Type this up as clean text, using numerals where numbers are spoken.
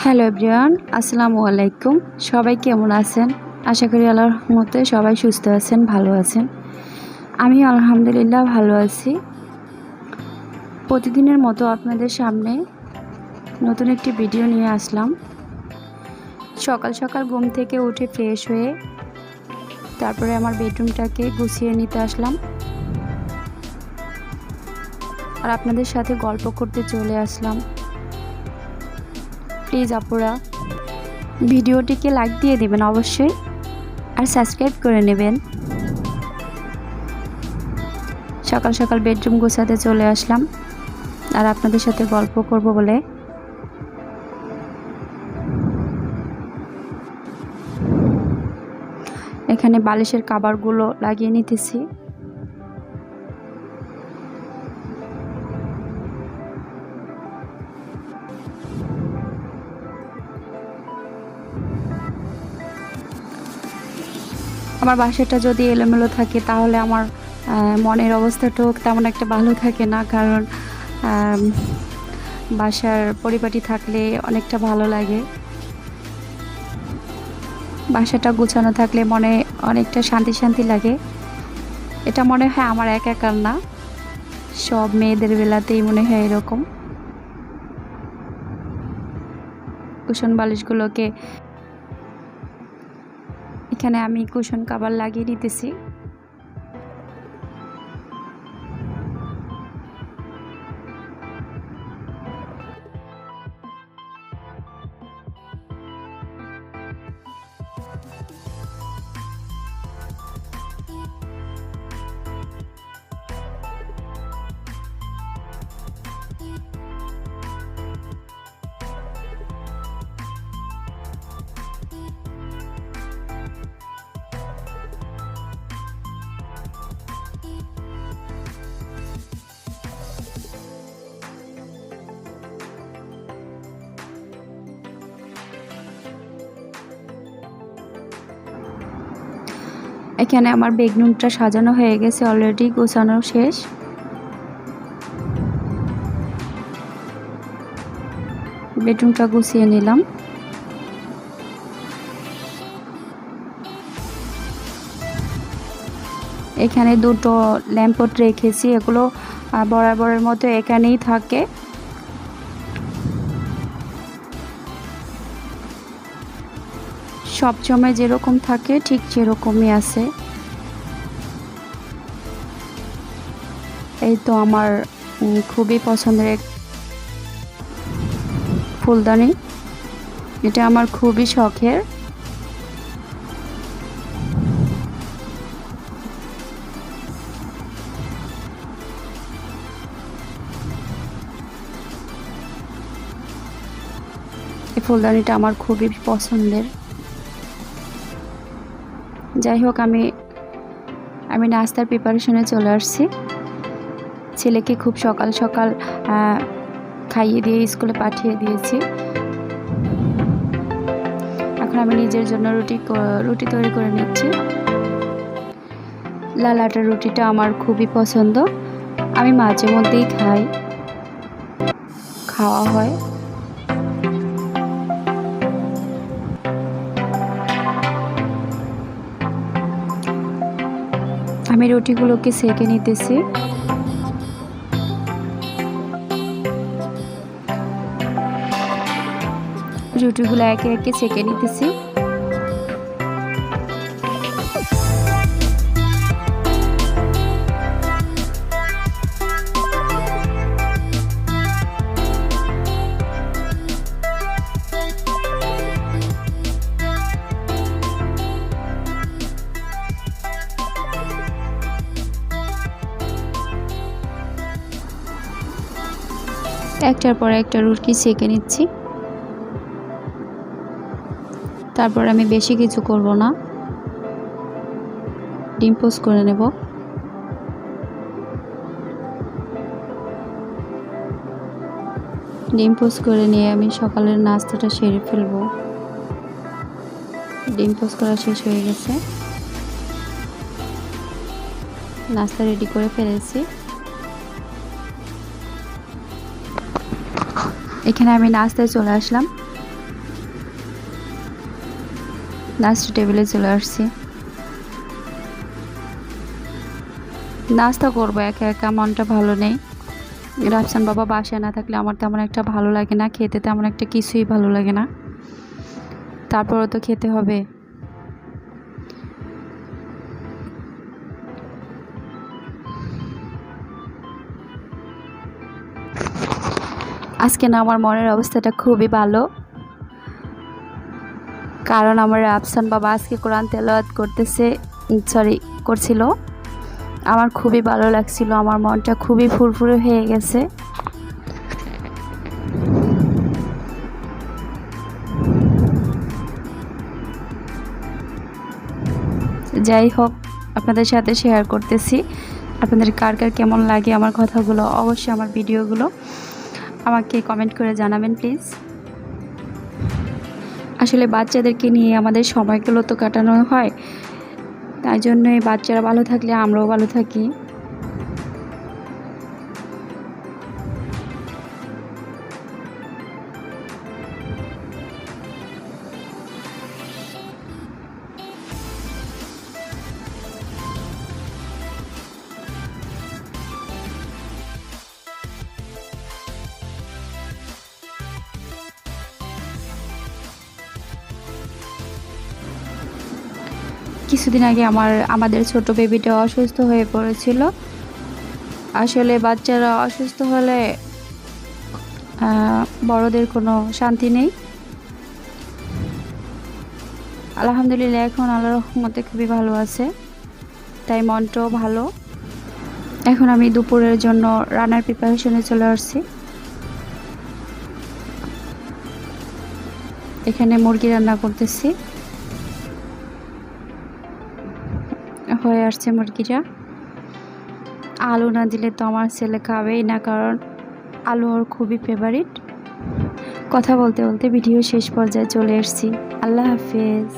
Hello everyone, আসসালামু আলাইকুম। সবাই কেমন আছেন? আশা করি আল্লাহর রহমতে সবাই সুস্থ আছেন, ভালো আছেন। আমি আলহামদুলিল্লাহ ভালো আছি। প্রতিদিনের মতো আপনাদের সামনে নতুন একটি ভিডিও নিয়ে আসলাম। সকাল সকাল ঘুম থেকে উঠে ফ্রেশ হয়ে তারপরে আমার বেডরুমটাকে গুছিয়ে নিতে আসলাম আর আপনাদের সাথে গল্প করতে চলে আসলাম। প্লিজ আপুরা ভিডিওটিকে লাইক দিয়ে দেবেন অবশ্যই, আর সাবস্ক্রাইব করে নেবেন। সকাল সকাল বেডরুম গোছাতে চলে আসলাম আর আপনাদের সাথে গল্প করব বলে। এখানে বালিশের কভারগুলো লাগিয়ে নিতেছি। আমার বাসাটা যদি এলোমেলো থাকে তাহলে আমার মনের অবস্থাটাও তেমন একটা ভালো থাকে না, কারণ বাসার পরিপাটি থাকলে অনেকটা ভালো লাগে। বাসাটা গুছানো থাকলে মনে অনেকটা শান্তি শান্তি লাগে। এটা মনে হয় আমার একার না, সব মেয়েদের বেলাতেই মনে হয় এরকম। কুশন বালিশগুলোকে এখানে আমি কুশন কভার লাগিয়ে নিতেছি। এখানে আমার বেডরুমটা সাজানো হয়ে গেছে, অলরেডি গোছানো শেষ। বেডরুমটা গুছিয়ে নিলাম। এখানে দুটো ল্যাম্পপট রেখেছি, এগুলো বরাবরের মতো এখানেই থাকে। সবসময় যেরকম থাকে ঠিক সেরকমই আছে। এই তো আমার খুবই পছন্দের এক ফুলদানি, এটা আমার খুবই শখের। এই ফুলদানিটা আমার খুবই পছন্দের। যাই হোক, আমি নাস্তার প্রিপারেশনে চলে আসছি। ছেলেকে খুব সকাল সকাল খাইয়ে দিয়ে স্কুলে পাঠিয়ে দিয়েছি। এখন আমি নিজের জন্য রুটি তৈরি করে নিচ্ছি। লাল আটার রুটিটা আমার খুবই পছন্দ, আমি মাঝে মধ্যেই খাওয়া হয়। আমি রুটিগুলোকে সেঁকে নিতেছি। রুটিগুলো একে একে সেঁকে নিতেছি। একটার পর একটা রুটি সেঁকে নিচ্ছি। তারপর আমি বেশি কিছু করব না, ডিম পোস্ট করে নেব। ডিম পোস্ট করে নিয়ে আমি সকালের নাস্তাটা সেরে ফেলব। ডিম পোস্ট করা শেষ হয়ে গেছে, নাস্তা রেডি করে ফেলেছি। এখানে আমি নাস্তায় চলে আসলাম। নাস্তা টেবিলে চলে আসছি। নাস্তা করবো একা একা, মনটা ভালো নেই। রাফসান বাবা বাসায় না থাকলে আমার তেমন একটা ভালো লাগে না, খেতে তেমন একটা কিছুই ভালো লাগে না, তারপরও তো খেতে হবে। আজকে না আমার মনের অবস্থাটা খুবই ভালো, কারণ আমার রাফসান বাবা আজকে কোরআন তেলাওয়াত করছিল। আমার খুবই ভালো লাগছিল, আমার মনটা খুবই ফুরফুরে হয়ে গেছে। যাই হোক, আপনাদের সাথে শেয়ার করতেছি। আপনাদের কার কার কেমন লাগে আমার কথাগুলো, অবশ্যই আমার ভিডিওগুলো আমাকে কমেন্ট করে জানাবেন প্লিজ। আসলে বাচ্চাদেরকে নিয়ে আমাদের সময়গুলো তো কাটানো হয়, তাই জন্যই বাচ্চারা ভালো থাকলে আমরাও ভালো থাকি। কিছুদিন আগে আমাদের ছোট বেবিটা অসুস্থ হয়ে পড়েছিল। আসলে বাচ্চারা অসুস্থ হলে বড়দের কোনো শান্তি নেই। আলহামদুলিল্লাহ এখন আল্লাহর রহমতে খুবই ভালো আছে, তাই মনটাও ভালো। এখন আমি দুপুরের জন্য রান্নার প্রিপারেশনে চলে আসছি। এখানে মুরগি রান্না করতেছি, হয়ে আসছে মুরগিটা। আলু না দিলে তো আমার ছেলে খাবেই না, কারণ আলু ওর খুবই ফেভারিট। কথা বলতে বলতে ভিডিও শেষ পর্যায়ে চলে এসেছি। আল্লাহ হাফেজ।